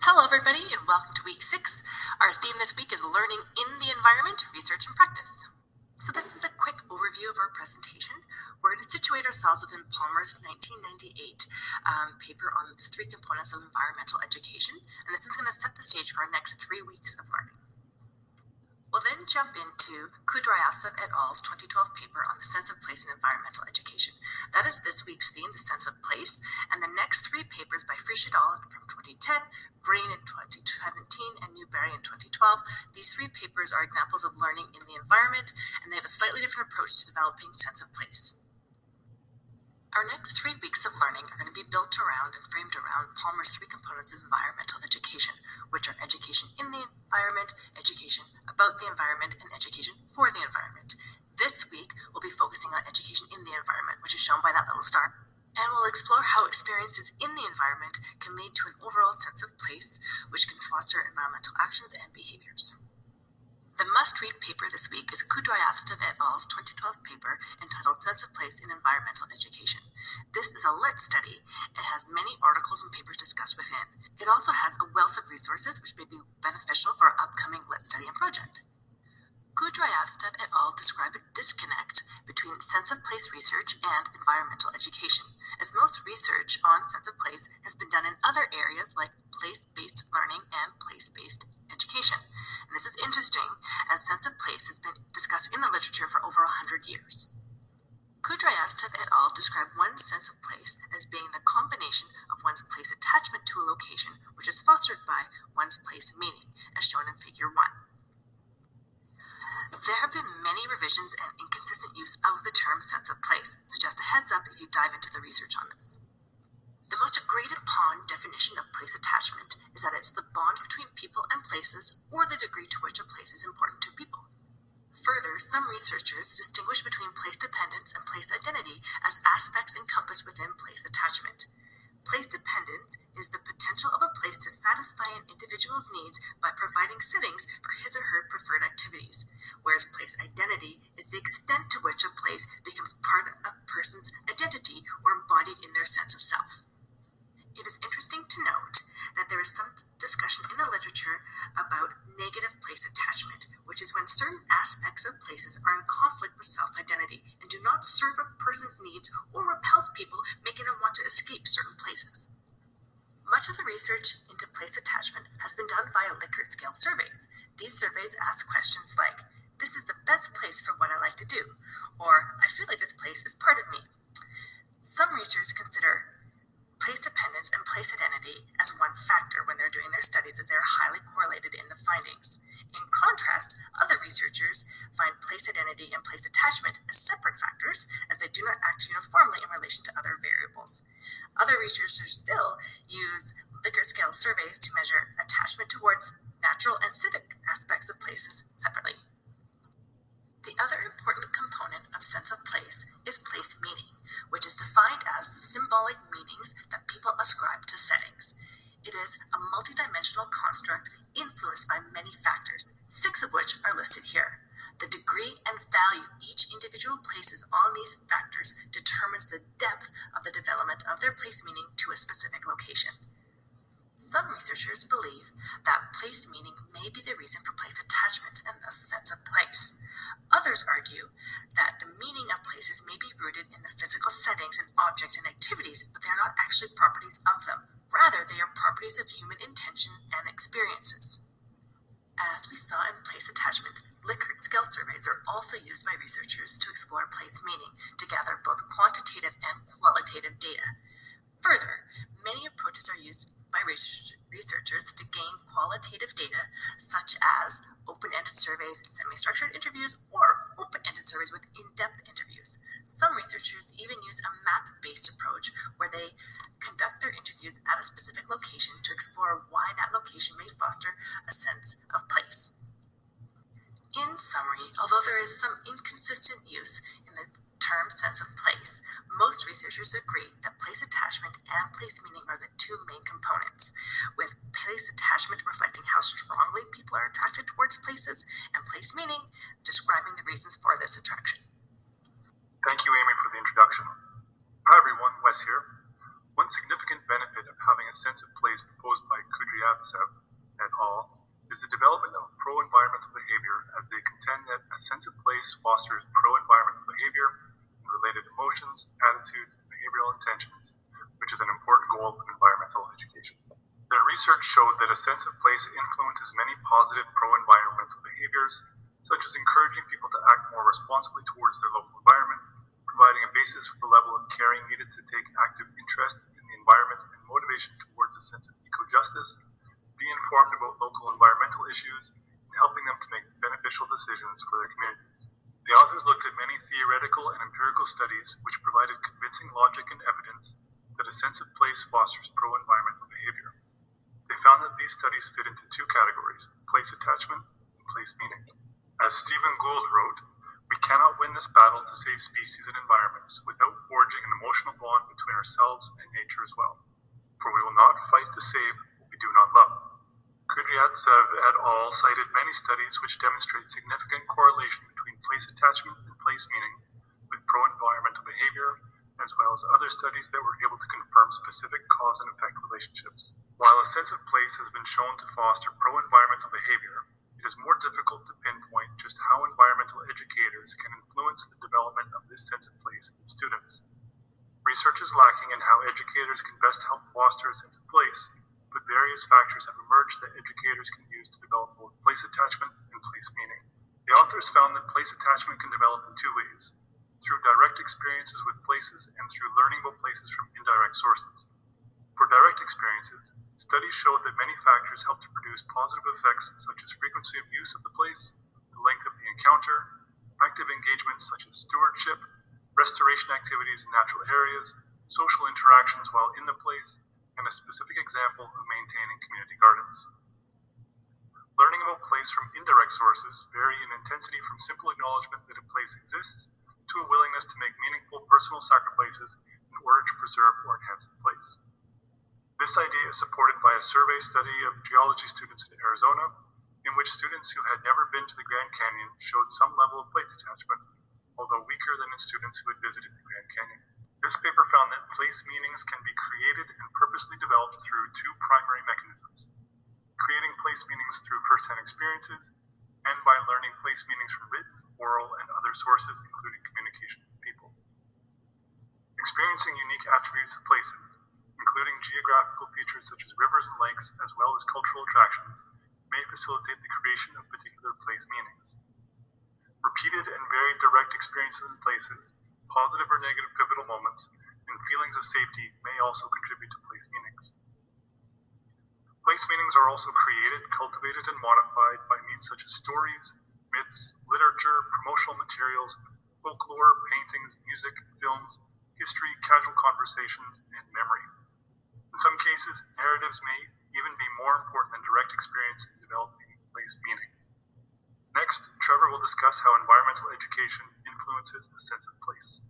Hello everybody and welcome to week 6. Our theme this week is learning in the environment, research and practice. So this is a quick overview of our presentation. We're going to situate ourselves within Palmer's 1998 paper on the 3 components of environmental education, and this is going to set the stage for our next 3 weeks of learning. We'll then jump into Kudrayevtsev et al.'s 2012 paper on the sense of place in environmental education. That is this week's theme, the sense of place, and the next 3 papers by Frisch et al. From 2010, Brain in 2017, and Newberry in 2012. These 3 papers are examples of learning in the environment, and they have a slightly different approach to developing sense of place. Our next 3 weeks of learning are going to be built around and framed around Palmer's 3 components of environmental education, which are education in the environment, education about the environment, and education for the environment. This week, we'll be focusing on education in the environment, which is shown by that little star. And we'll explore how experiences in the environment can lead to an overall sense of place, which can foster environmental actions and behaviors. The must-read paper this week is Kudrayevtsev et al.'s 2012 paper entitled Sense of Place in Environmental Education. This is a lit study and has many articles and papers discussed within. It also has a wealth of resources which may be beneficial for our upcoming lit study and project. Kudrayevtsev et al. Describe a disconnect between sense of place research and environmental education, as most research on sense of place has been done in other areas like place-based learning and place-based education. And this is interesting, as sense of place has been discussed in the literature for over 100 years. Kudrayevtsev et al. Describe one sense of place as being the combination of one's place attachment to a location, which is fostered by one's place meaning, as shown in Figure 1. There have been many revisions and inconsistent use of the term sense of place, so just a heads up if you dive into the research on this. The most agreed upon definition of place attachment is that it's the bond between people and places, or the degree to which a place is important to people. Further, some researchers distinguish between place dependence and place identity as aspects encompassed within place attachment. Place dependence is the potential of a place to satisfy an individual's needs by providing settings for his or her preferred activities, whereas place identity is the extent to which a place becomes part of a person's identity or embodied in their sense of self. It is interesting to note that there is some discussion in the literature about negative place attachment, which is when certain aspects of places are in conflict with self-identity and do not serve a person's needs or repels people, making them want to escape certain places. Much of the research into place attachment has been done via Likert scale surveys. These surveys ask questions like, "This is the best place for what I like to do," or "I feel like this place is part of me." Some researchers consider place dependence and place identity as one factor when they're doing their studies, as they're highly correlated in the findings. In contrast, other researchers find place identity and place attachment as separate factors, as they do not act uniformly in relation to other variables. Other researchers still use Likert scale surveys to measure attachment towards natural and civic aspects of places separately. The other important component of sense of place is place meaning, which is defined as the symbolic meanings that people ascribe to settings. It is a multidimensional construct influenced by many factors, 6 of which are listed here. The degree and value each individual places on these factors determines the depth of the development of their place meaning to a specific location. Some researchers believe that place meaning may be the reason for place attachment and thus sense of place. Others argue that the meaning of places may be rooted in the physical settings and objects and activities, but they are not actually properties of them. Rather, they are properties of human intention and experiences. As we saw in place attachment, Likert scale surveys are also used by researchers to explore place meaning, to gather both quantitative and qualitative data. Further, many approaches are used by researchers to gain qualitative data, such as open-ended surveys, semi-structured interviews, or open-ended surveys with in-depth interviews. Some researchers even use a map-based approach where they conduct their interviews at a specific location to explore why that location may foster a sense of place. In summary, although there is some inconsistent use in the term sense of place, most researchers agree that place attachment and place meaning are the 2 main components, with place attachment reflecting how strongly people are attracted towards places, and place meaning describing the reasons for this attraction. Thank you, Amy, for the introduction. Hi everyone, Wes here. One significant benefit of having a sense of place proposed by Kudryavtsev Kudryavtsev et al. Is the development of pro-environmental behavior, as they contend that a sense of place fosters pro-environmental behavior and related emotions, attitudes, and behavioral intentions, which is an important goal of environmental education. Their research showed that a sense of place influences many positive pro-environmental behaviors, such as encouraging people to act more responsibly towards their local environment, providing a basis for the level of caring needed to take active interest in the environment, and motivation towards a sense of eco-justice, be informed about local environmental issues, and helping them to make beneficial decisions for their communities. The authors looked at many theoretical and empirical studies which provided convincing logic and evidence that a sense of place fosters pro-environmental behavior. They found that these studies fit into two categories: place attachment and place meaning. As Stephen Gould wrote, "We cannot win this battle to save species and environments without forging an emotional bond between ourselves and nature as well. For we will not fight to save what we do not love." Kudryavtsev et al. Cited many studies which demonstrate significant correlation between place attachment and place meaning with pro-environmental behavior, as well as other studies that were able to confirm specific cause and effect relationships. While a sense of place has been shown to foster pro-environmental behavior, it is more difficult to pinpoint just how environmental educators can influence the development of this sense of place in students. Research is lacking in how educators can best help foster a sense of place, but various factors have emerged that educators can use to develop both place attachment and place meaning. The authors found that place attachment can develop in two ways: through direct experiences with places and through learning about places from indirect sources. For direct experiences, studies showed that many factors help to produce positive effects such as frequency of use of the place, the length of the encounter, active engagement such as stewardship, restoration activities in natural areas, social interactions while in the place, and a specific example of maintaining community gardens. Learning about place from indirect sources vary in intensity from simple acknowledgement that a place exists to a willingness to make meaningful personal sacrifices in order to preserve or enhance the place. This idea is supported by a survey study of geology students in Arizona, in which students who had never been to the Grand Canyon showed some level of place attachment, although weaker than in students who had visited the Grand Canyon. This paper found that place meanings can be created and purposely developed through two primary mechanisms: creating place meanings through first-hand experiences, and by learning place meanings from written, oral, and other sources, including communication with people. Experiencing unique attributes of places, including geographical features such as rivers and lakes, as well as cultural attractions, may facilitate the creation of particular place meanings. Repeated and very direct experiences in places, positive or negative pivotal moments, and feelings of safety may also contribute to place meanings. Place meanings are also created, cultivated, and modified by means such as stories, myths, literature, promotional materials, folklore, paintings, music, films, history, casual conversations, and memory. In some cases, narratives may even be more important than direct experience in developing place meaning. Next, Trevor will discuss how environmental education influences a sense of place.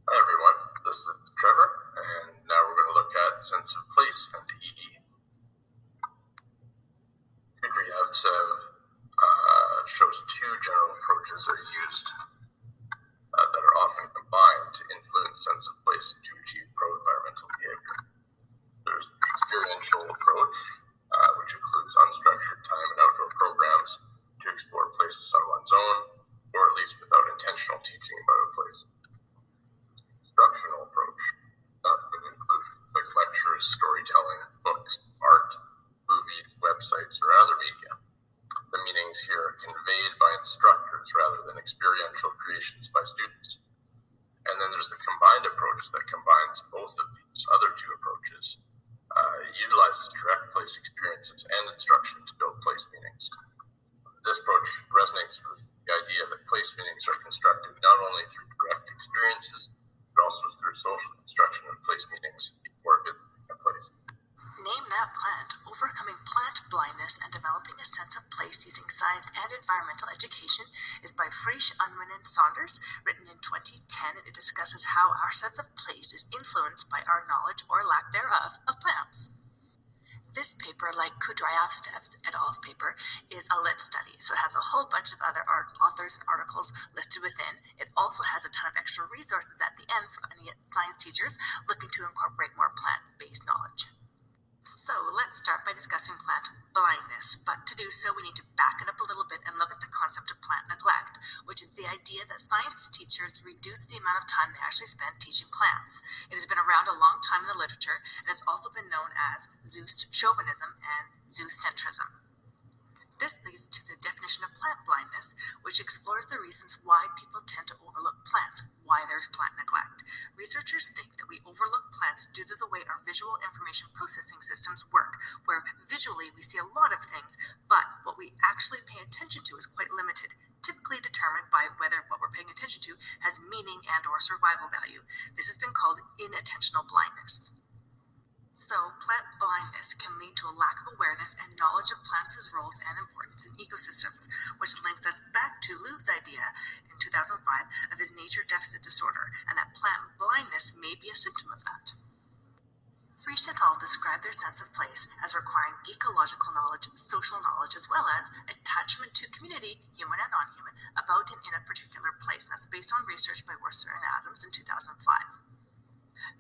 Hi everyone, this is Trevor, and now we're going to look at sense of place and EE. Kudryavtsev shows two general approaches that are used that are often combined to influence sense of place to achieve pro-environmental behavior. There's the experiential approach, which includes unstructured time and outdoor programs to explore places on one's own, or at least without intentional teaching about a place. Instructional approach would include like lectures, storytelling, books, art, movies, websites, or other media. The meanings here are conveyed by instructors rather than experiential creations by students. And then there's the combined approach that combines both of these other two approaches. It utilizes direct place experiences and instruction to build place meanings. This approach resonates with the idea that place meanings are constructed not only through direct experiences, but also through social construction of place meanings before visiting a place. Name that plant, overcoming plant blindness and developing a sense of place using science and environmental education is by Frisch, Unwin, and Saunders, written in 2010, and it discusses how our sense of place is influenced by our knowledge or lack thereof of plants. This paper, like Kudryavtsev et al.'s paper, is a lit study, so it has a whole bunch of other authors and articles listed within. It also has a ton of extra resources at the end for any science teachers looking to incorporate more plant-based knowledge. So let's start by discussing plant blindness, but to do so we need to back it up a little bit and look at the concept of plant neglect, which is the idea that science teachers reduce the amount of time they actually spend teaching plants. It has been around a long time in the literature and has also been known as Zeus chauvinism and Zeus centrism. This leads to the definition of plant blindness, which explores the reasons why people tend to overlook plants, why there's plant neglect. Researchers think that we overlook plants due to the way our visual information processing systems work, where visually we see a lot of things, but what we actually pay attention to is quite limited, typically determined by whether what we're paying attention to has meaning and or survival value. This has been called inattentional blindness. So, plant blindness can lead to a lack of awareness and knowledge of plants' roles and importance in ecosystems, which links us back to Lou's idea in 2005 of his nature deficit disorder, and that plant blindness may be a symptom of that. Frisch et al. Described their sense of place as requiring ecological knowledge, social knowledge, as well as attachment to community, human and non-human, about and in a particular place. And that's based on research by Worcester and Adams in 2005.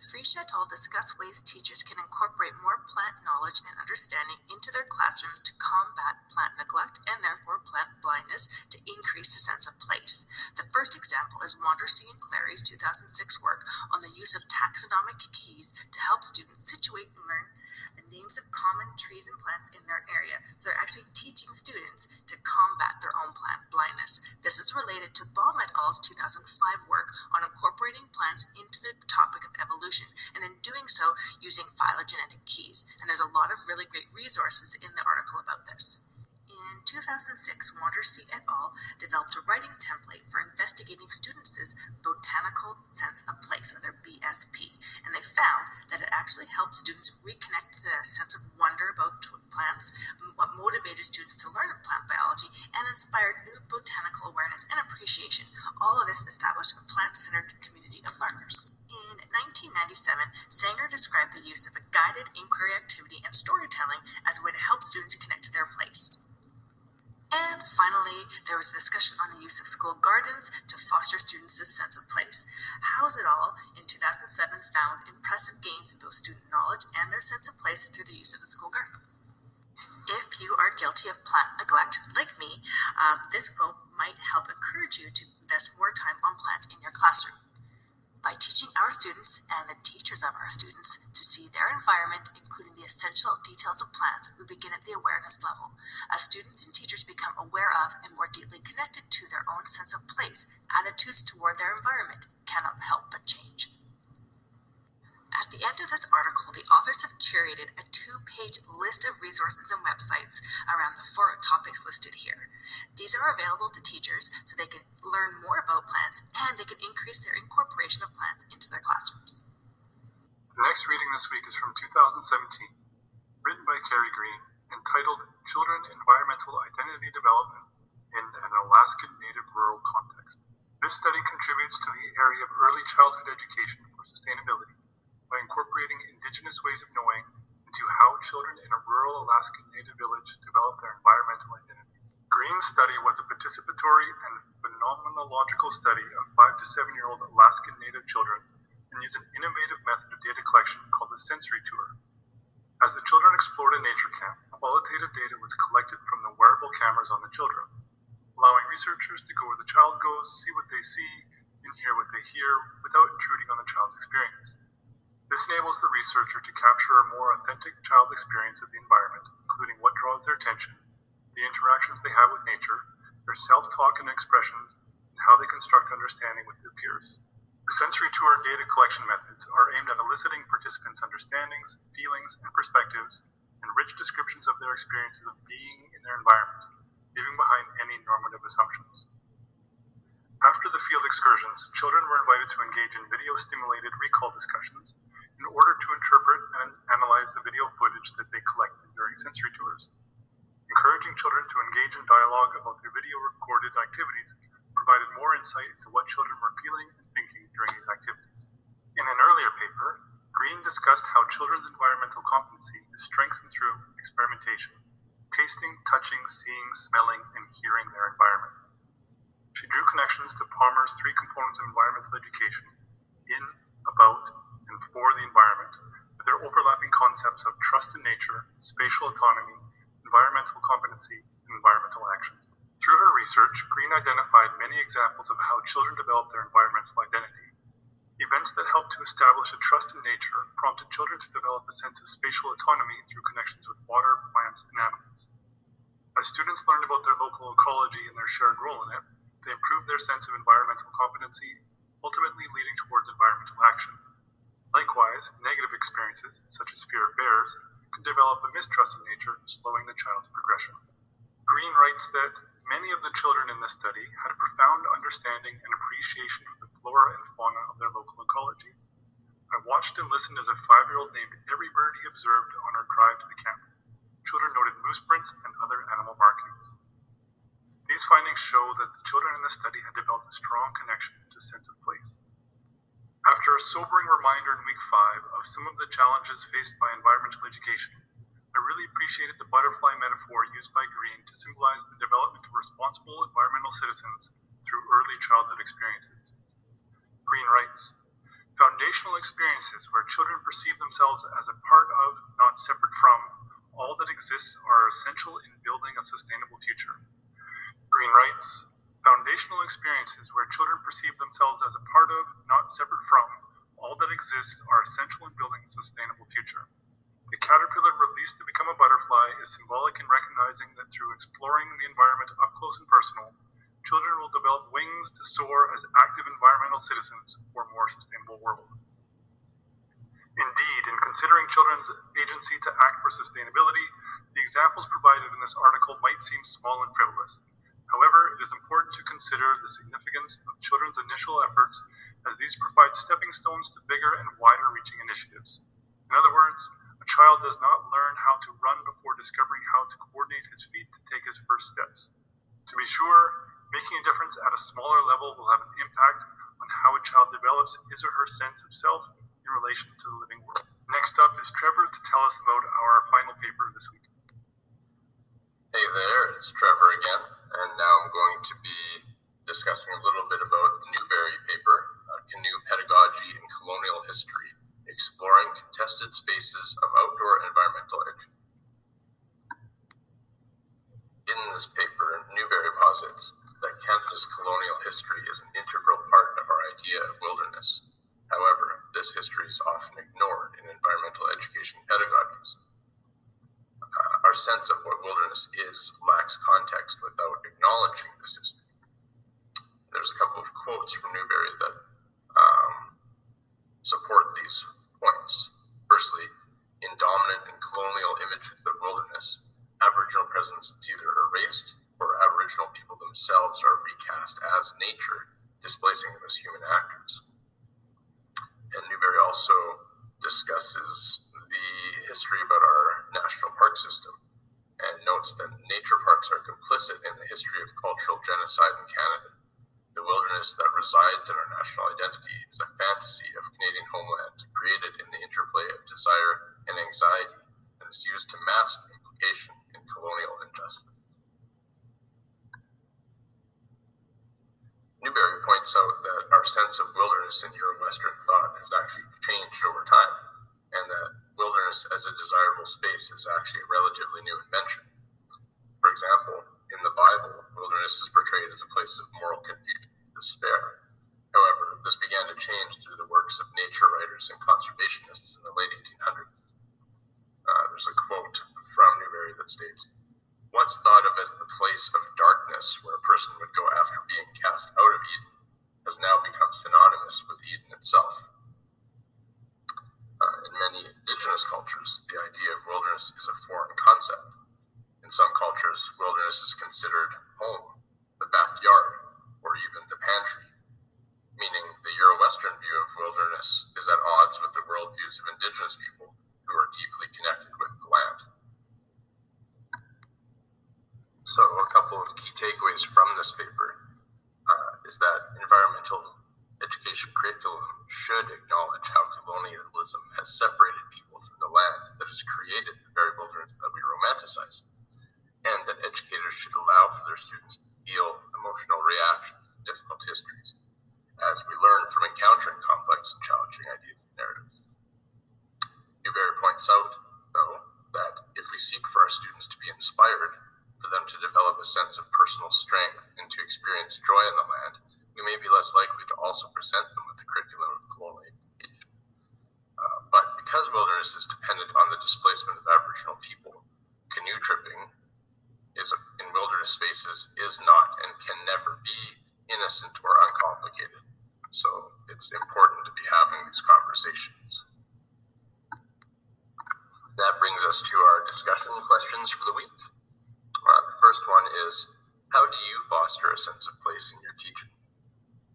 Frisch et al. Discuss ways teachers can incorporate more plant knowledge and understanding into their classrooms to combat plant neglect and therefore plant blindness to increase the sense of place. The first example is Wandersee and Clary's 2006 work on the use of taxonomic keys to help students situate and learn the names of common trees and plants in their area. So they're actually teaching students to combat their own plant blindness. This is related to Baum et al.'s 2005 work on incorporating plants into the topic of evolution, and in doing so using phylogenetic keys. And there's a lot of really great resources in the article about this. In 2006, Wandersee et al. Developed a writing template for investigating students' botanical sense of place, or their BSP, and they found that it actually helped students reconnect to their sense of wonder about plants, what motivated students to learn plant biology, and inspired new botanical awareness and appreciation. All of this established a plant-centered community of learners. In 1997, Sanger described the use of a guided inquiry activity and storytelling as a way to help students connect to their place. And finally, there was a discussion on the use of school gardens to foster students' sense of place. House et al. In 2007 found impressive gains in both student knowledge and their sense of place through the use of the school garden. If you are guilty of plant neglect, like me, this quote might help encourage you to invest more time on plants in your classroom. By teaching our students and the teachers of our students to see their environment, including the essential details of plants, we begin at the awareness level. As students and teachers become aware of and more deeply connected to their own sense of place, attitudes toward their environment cannot help but change. At the end of this article, the authors have curated a 2-page list of resources and websites around the 4 topics listed here. These are available to teachers so they can learn more about plants and they can increase their incorporation of plants into their classrooms. The next reading this week is from 2017, written by Carrie Green, entitled Children Environmental Identity Development in an Alaskan Native Rural Context. This study contributes to the area of early childhood education for sustainability by incorporating Indigenous ways of knowing into how children in a rural Alaskan Native village develop their environmental identities. Green's study was a participatory and phenomenological study of 5 to 7-year-old Alaskan Native children and used an innovative method of data collection called the sensory tour. As the children explored a nature camp, qualitative data was collected from the wearable cameras on the children, allowing researchers to go where the child goes, see what they see, and hear what they hear without intruding on the child's experience. This enables the researcher to capture a more authentic child experience of the environment, including what draws their attention, the interactions they have with nature, their self-talk and expressions, and how they construct understanding with their peers. The sensory tour data collection methods are aimed at eliciting participants' understandings, feelings, and perspectives, and rich descriptions of their experiences of being in their environment, leaving behind any normative assumptions. After the field excursions, children were invited to engage in video-stimulated recall discussions in order to interpret and analyze the video footage that they collected during sensory tours. Encouraging children to engage in dialogue about their video-recorded activities provided more insight into what children were feeling and thinking during these activities. In an earlier paper, Green discussed how children's environmental competency is strengthened through experimentation, tasting, touching, seeing, smelling, and hearing their environment. She drew connections to Palmer's 3 components of environmental education: in, about, and for the environment, with their overlapping concepts of trust in nature, spatial autonomy, environmental competency, and environmental action. Through her research, Green identified many examples of how children develop their environmental identity. Events that helped to establish a trust in nature prompted children to develop a sense of spatial autonomy through connections with water, plants, and animals. As students learned about their local ecology and their shared role in it, they improved their sense of environmental competency, ultimately leading towards environmental action. Likewise, negative experiences, such as fear of bears, can develop a mistrust in nature, slowing the child's progression. Green writes that many of the children in this study had a profound understanding and appreciation for the flora and fauna of their local ecology. I watched and listened as a 5-year-old named every bird he observed on our drive to the camp. Children noted moose prints and other animal markings. These findings show that the children in this study had developed a strong connection to a sense of place. After a sobering reminder in week 5 of some of the challenges faced by environmental education, I really appreciated the butterfly metaphor used by Green to symbolize the development of responsible environmental citizens through early childhood experiences. Green writes, foundational experiences where children perceive themselves as a part of, not separate from, all that exists are essential in building a sustainable future. Green writes, foundational experiences where children perceive themselves as a part of, not separate from, all that exists are essential in building a sustainable future. The caterpillar released to become a butterfly is symbolic in recognizing that through exploring the environment up close and personal, children will develop wings to soar as active environmental citizens for a more sustainable world. Indeed, in considering children's agency to act for sustainability, the examples provided in this article might seem small and frivolous. However, it is important to consider the significance of children's initial efforts, as these provide stepping stones to bigger and wider-reaching initiatives. In other words, a child does not learn how to run before discovering how to coordinate his feet to take his first steps. To be sure, making a difference at a smaller level will have an impact on how a child develops his or her sense of self in relation to the living world. Next up is Trevor to tell us about our final paper this week. Hey there, it's Trevor again, and now I'm going to be discussing a little bit about the Newberry paper, Canoe Pedagogy in Colonial History, Exploring Contested Spaces of Outdoor Environmental Education. In this paper, Newberry posits that Canada's colonial history is an integral part of our idea of wilderness. However, this history is often ignored in environmental education pedagogies. Our sense of what wilderness is lacks context without acknowledging this history. There's a couple of quotes from Newberry that support these points. Firstly, in dominant and colonial images of wilderness, Aboriginal presence is either erased or Aboriginal people themselves are recast as nature, displacing them as human actors. And Newberry also discusses the history about our national park system and notes that nature parks are complicit in the history of cultural genocide in Canada. The wilderness that resides in our national identity is a fantasy of Canadian homeland created in the interplay of desire and anxiety and is used to mask implication in colonial injustice. Newberry points out that our sense of wilderness in Euro-Western thought has actually changed over time, and that wilderness as a desirable space is actually a relatively new invention. For example, in the Bible, wilderness is portrayed as a place of moral confusion and despair. However, this began to change through the works of nature writers and conservationists in the late 1800s. There's a quote from Newberry that states, "Once thought of as the place of darkness where a person would go after being cast out of Eden, has now become synonymous with Eden itself." In many indigenous cultures, the idea of wilderness is a foreign concept. In some cultures, wilderness is considered home, the backyard, or even the pantry, meaning the Euro-Western view of wilderness is at odds with the worldviews of indigenous people who are deeply connected with the land. So a couple of key takeaways from this paper is that environmental education curriculum should acknowledge how colonialism has separated people from the land that has created the very wilderness that we romanticize, and that educators should allow for their students to feel emotional reactions to difficult histories, as we learn from encountering complex and challenging ideas and narratives. It Hubert points out, though, that if we seek for our students to be inspired, for them to develop a sense of personal strength and to experience joy in the land, we may be less likely to also present them with a curriculum of colonial education. But because wilderness is dependent on the displacement of Aboriginal people, canoe tripping in wilderness spaces is not and can never be innocent or uncomplicated. So it's important to be having these conversations. That brings us to our discussion questions for the week. The first one is, how do you foster a sense of place in your teaching?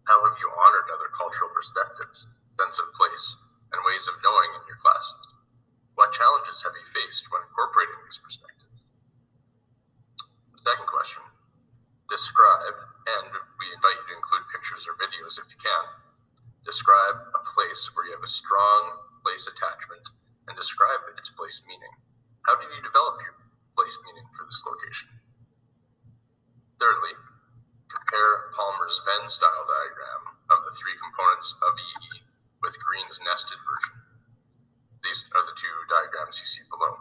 How have you honored other cultural perspectives, sense of place, and ways of knowing in your classes? What challenges have you faced when incorporating these perspectives? The second question, describe, and we invite you to include pictures or videos if you can, describe a place where you have a strong place attachment and describe its place meaning. How did you develop your place meaning for this location? Thirdly, compare Palmer's Venn style diagram of the three components of EE with Green's nested version. These are the two diagrams you see below.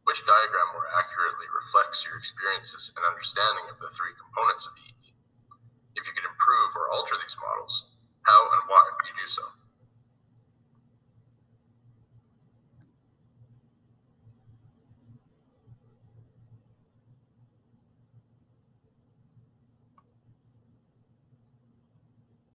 Which diagram more accurately reflects your experiences and understanding of the three components of EE? If you could improve or alter these models, how and why would you do so?